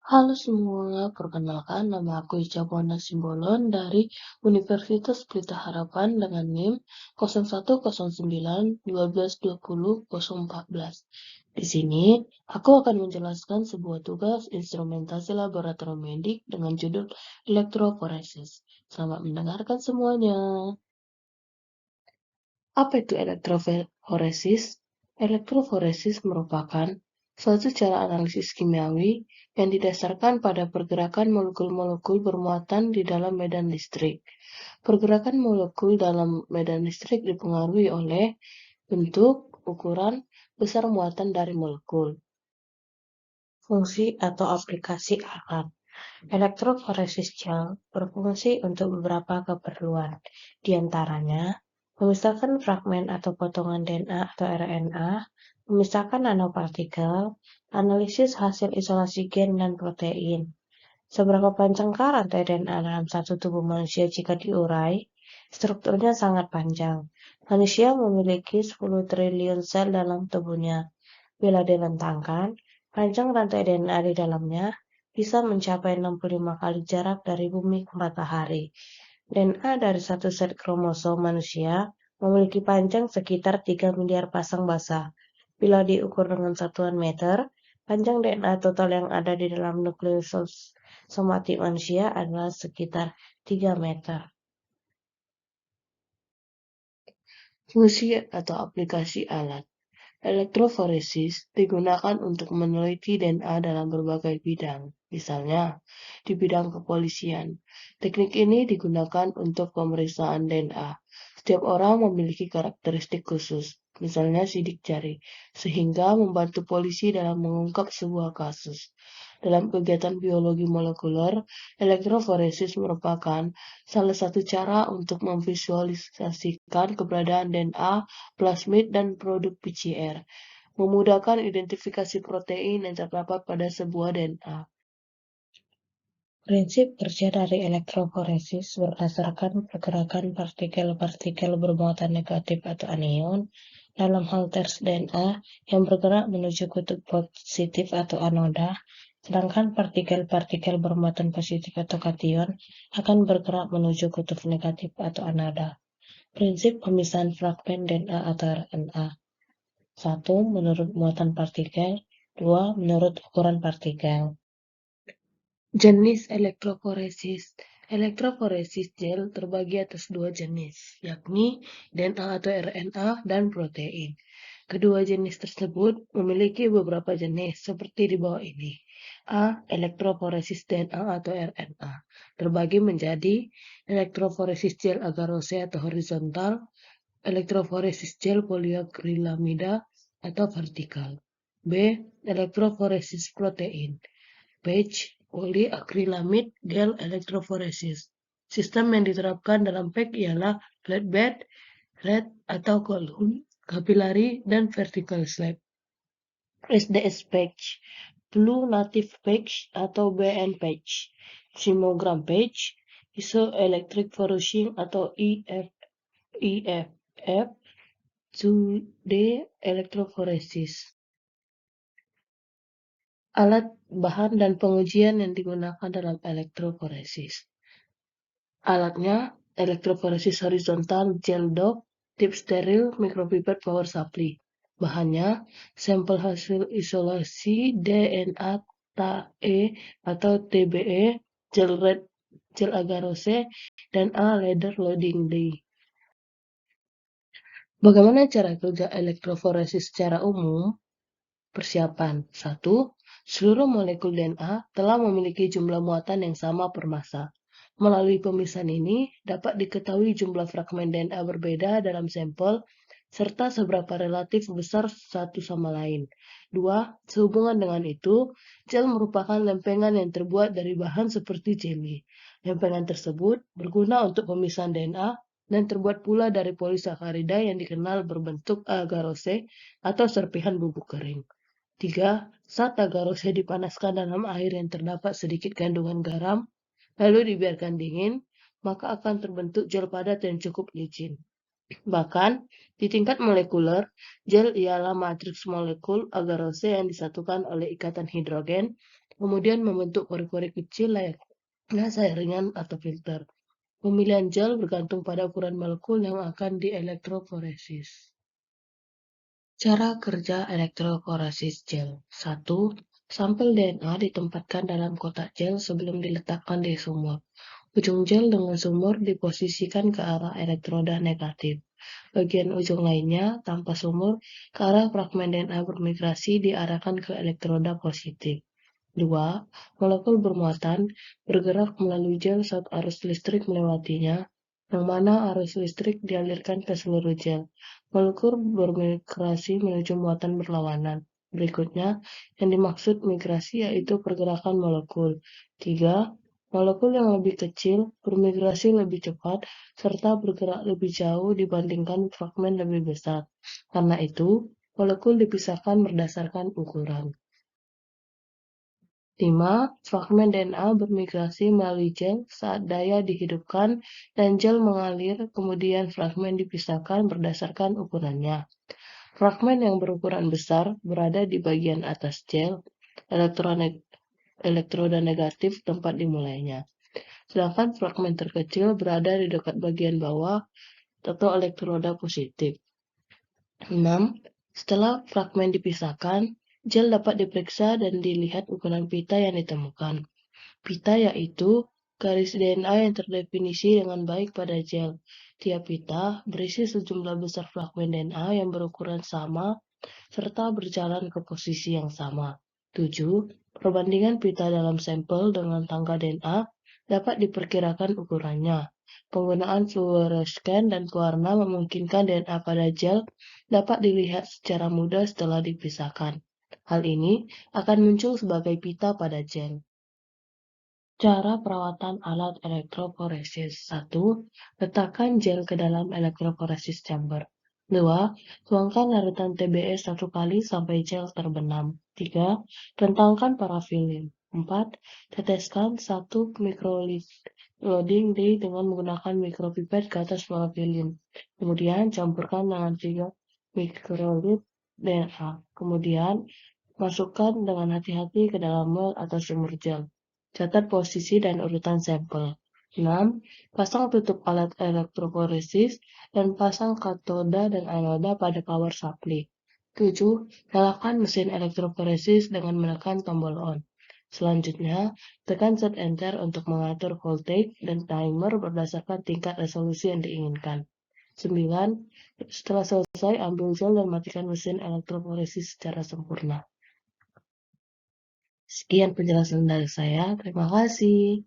Halo semua, perkenalkan nama aku Ica Bona Simbolon dari Universitas Pelita Harapan dengan NIM 0109 1220 014. Di sini, aku akan menjelaskan sebuah tugas instrumentasi laboratorium medik dengan judul elektroforesis. Selamat mendengarkan semuanya. Apa itu elektroforesis? Elektroforesis merupakan suatu cara analisis kimiawi yang didasarkan pada pergerakan molekul-molekul bermuatan di dalam medan listrik. Pergerakan molekul dalam medan listrik dipengaruhi oleh bentuk, ukuran, besar muatan dari molekul. Fungsi atau aplikasi alat. Elektroforesis gel berfungsi untuk beberapa keperluan, di antaranya memisahkan fragmen atau potongan DNA atau RNA, memisahkan nanopartikel, analisis hasil isolasi gen dan protein. Seberapa panjangkah rantai DNA dalam satu tubuh manusia jika diurai? Strukturnya sangat panjang. Manusia memiliki 10 triliun sel dalam tubuhnya. Bila direntangkan, panjang rantai DNA di dalamnya bisa mencapai 65 kali jarak dari bumi ke matahari. DNA dari satu set kromosom manusia memiliki panjang sekitar 3 miliar pasang basah. Bila diukur dengan satuan meter, panjang DNA total yang ada di dalam nukleus somatik manusia adalah sekitar 3 meter. Fungsi atau aplikasi alat. Elektroforesis digunakan untuk meneliti DNA dalam berbagai bidang, misalnya di bidang kepolisian. Teknik ini digunakan untuk pemeriksaan DNA. Setiap orang memiliki karakteristik khusus, misalnya sidik jari, sehingga membantu polisi dalam mengungkap sebuah kasus. Dalam kegiatan biologi molekuler, elektroforesis merupakan salah satu cara untuk memvisualisasikan keberadaan DNA, plasmid, dan produk PCR, memudahkan identifikasi protein yang terdapat pada sebuah DNA. Prinsip kerja dari elektroforesis berdasarkan pergerakan partikel-partikel bermuatan negatif atau anion dalam halters DNA yang bergerak menuju kutub positif atau anoda, sedangkan partikel-partikel bermuatan positif atau kation akan bergerak menuju kutub negatif atau anoda. Prinsip pemisahan fragmen DNA atau RNA. 1. Menurut muatan partikel. 2. Menurut ukuran partikel. Jenis elektroforesis. Elektroforesis gel terbagi atas dua jenis, yakni DNA atau RNA dan protein. Kedua jenis tersebut memiliki beberapa jenis seperti di bawah ini. A. Elektroforesis DNA atau RNA terbagi menjadi elektroforesis gel agarose atau horizontal, elektroforesis gel poliakrilamida atau vertikal. B. Elektroforesis protein. Patch polyacrylamide gel elektroforesis. Sistem yang diterapkan dalam PEG ialah flatbed, red atau column, capillary, dan vertical slab. SDS patch, blue native patch atau BN patch, simogram patch, isoelectric fluorescing atau EFF, 2D elektroforesis. Alat, bahan, dan pengujian yang digunakan dalam elektroforesis. Alatnya, elektroforesis horizontal gel dop, tip steril, micropipette power supply. Bahannya, sampel hasil isolasi DNA TAE atau TBE, gel red, gel agarose, dan A leather loading day. Bagaimana cara kerja elektroforesis secara umum? Persiapan. 1. Seluruh molekul DNA telah memiliki jumlah muatan yang sama per massa. Melalui pemisahan ini, dapat diketahui jumlah fragmen DNA berbeda dalam sampel, serta seberapa relatif besar satu sama lain. 2. Sehubungan dengan itu, gel merupakan lempengan yang terbuat dari bahan seperti jelly. Lempengan tersebut berguna untuk pemisahan DNA dan terbuat pula dari polisakarida yang dikenal berbentuk agarose atau serpihan bubuk kering. 3. Saat agarose dipanaskan dalam air yang terdapat sedikit kandungan garam, lalu dibiarkan dingin, maka akan terbentuk gel padat yang cukup licin. Bahkan, di tingkat molekuler, gel ialah matriks molekul agarose yang disatukan oleh ikatan hidrogen Kemudian membentuk pori-pori kecil layaknya saringan atau filter. Pemilihan gel bergantung pada ukuran molekul yang akan dielektroforesis. Cara kerja elektroforesis gel. 1. Sampel DNA ditempatkan dalam kotak gel sebelum diletakkan di sumur. Ujung gel dengan sumur diposisikan ke arah elektroda negatif. Bagian ujung lainnya, tanpa sumur, ke arah fragmen DNA bermigrasi diarahkan ke elektroda positif. 2. Molekul bermuatan bergerak melalui gel saat arus listrik melewatinya, yang mana arus listrik dialirkan ke seluruh gel. Molekul bermigrasi menuju muatan berlawanan. Berikutnya, yang dimaksud migrasi yaitu pergerakan molekul. 3. Molekul yang lebih kecil bermigrasi lebih cepat serta bergerak lebih jauh dibandingkan fragmen lebih besar. Karena itu, molekul dipisahkan berdasarkan ukuran. 5. Fragmen DNA bermigrasi melalui gel saat daya dihidupkan dan gel mengalir, kemudian fragmen dipisahkan berdasarkan ukurannya. Fragmen yang berukuran besar berada di bagian atas gel, elektroda negatif tempat dimulainya. Sedangkan fragmen terkecil berada di dekat bagian bawah atau elektroda positif. 6. Setelah fragmen dipisahkan, gel dapat diperiksa dan dilihat ukuran pita yang ditemukan. Pita yaitu garis DNA yang terdefinisi dengan baik pada gel. Tiap pita berisi sejumlah besar fragmen DNA yang berukuran sama serta berjalan ke posisi yang sama. 7. Perbandingan pita dalam sampel dengan tangga DNA dapat diperkirakan ukurannya. Penggunaan fluoroscan dan pewarna memungkinkan DNA pada gel dapat dilihat secara mudah setelah dipisahkan. Hal ini akan muncul sebagai pita pada gel. Cara perawatan alat elektroforesis. 1. Letakkan gel ke dalam elektroforesis chamber. 2. Tuangkan larutan TBE 1 kali sampai gel terbenam. 3. Rentangkan parafilm. 4. Teteskan 1 microloading day dengan menggunakan mikropipet ke atas parafilm. Kemudian campurkan dengan 3 microliter DNA. Kemudian masukkan dengan hati-hati ke dalam mel atau sumur gel. Catat posisi dan urutan sampel. 6. Pasang tutup alat elektroforesis dan pasang katoda dan anoda pada power supply. 7. Nyalakan mesin elektroforesis dengan menekan tombol on. Selanjutnya, tekan Set Enter untuk mengatur voltage dan timer berdasarkan tingkat resolusi yang diinginkan. 9. Setelah selesai, ambil gel dan matikan mesin elektroforesis secara sempurna. Sekian penjelasan dari saya. Terima kasih.